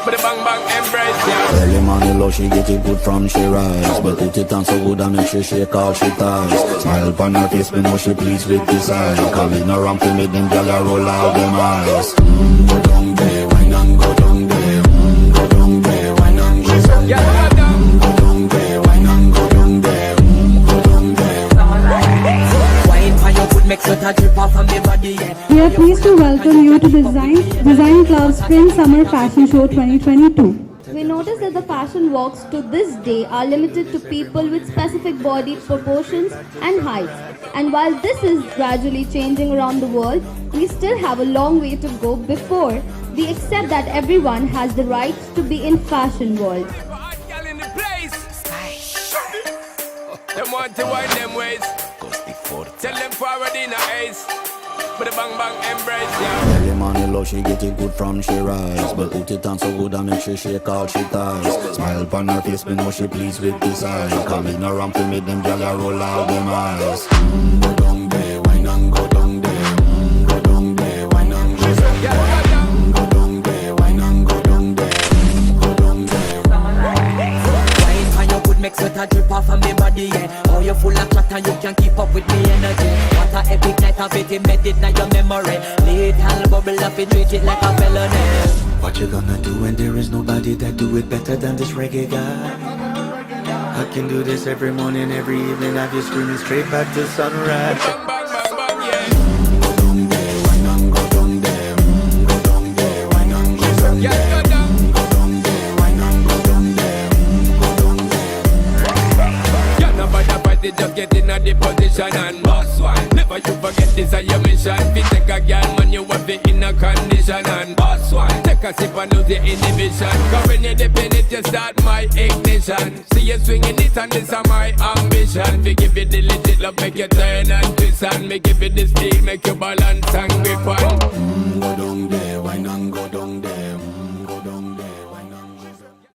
But the bang bang embrace, yeah. Early morning love, she get it good from she rise. But put it on so good and make she shake all she ties. Smile upon her face, me know she pleased with this eye. Coming around to make them gyal a roll out them eyes. Go down there, wine and go down there. Go down there, wine and go down there. Yeah, down. Go down there, wine and go down there. Go down there. Wine for your foot makes sweat a drip off of me body, yeah. We are pleased to welcome you to Design Club Spring Summer Fashion Show 2022. We notice that the fashion walks to this day are limited to people with specific body proportions and heights. And while this is gradually changing around the world, we still have a long way to go before we accept that everyone has the right to be in fashion world. Hot girl in the place. Them want to wind them ways. Tell them forward in a ace. But the bang bang embrace, yeah. Early morning love, she get it good from she rise. But put it on so good and make she shake all she ties. Smile upon her face, me know she pleased with this eye. Coming around to make them gyal a roll out them eyes. Go down there, wine and go down there. Go down there, wine and go down there. Go down there, wine and go down there. Go down there. Wine for your foot makes sweat a drip off of me body, yeah. Oh, you full of chat and you can't keep up with me energy. What a epic night of it, embedded in your memory. Little bubble up, it treat it like a felony. What you gonna do when there is nobody that do it better than this reggae guy? I can do this every morning, every evening. Have you screaming straight back to sunrise. Bang bang bang bang, yeah. Go down there, wine and go down there. Go down there, wine and go down Yeah, there. go down. Go down there, wine and go down there. Go down there. Yeah, nobody fight it, just get in a the position and boss one. Never you forget this is your mission. If you take a girl, man, you have it in a condition and boss one. Take a sip and lose the inhibition. Cause when you dip in it, you start my ignition. See you swinging it and this is my ambition. We give you the legit love, make you turn and twist and me give you the steel, make you balance and grip on. Go down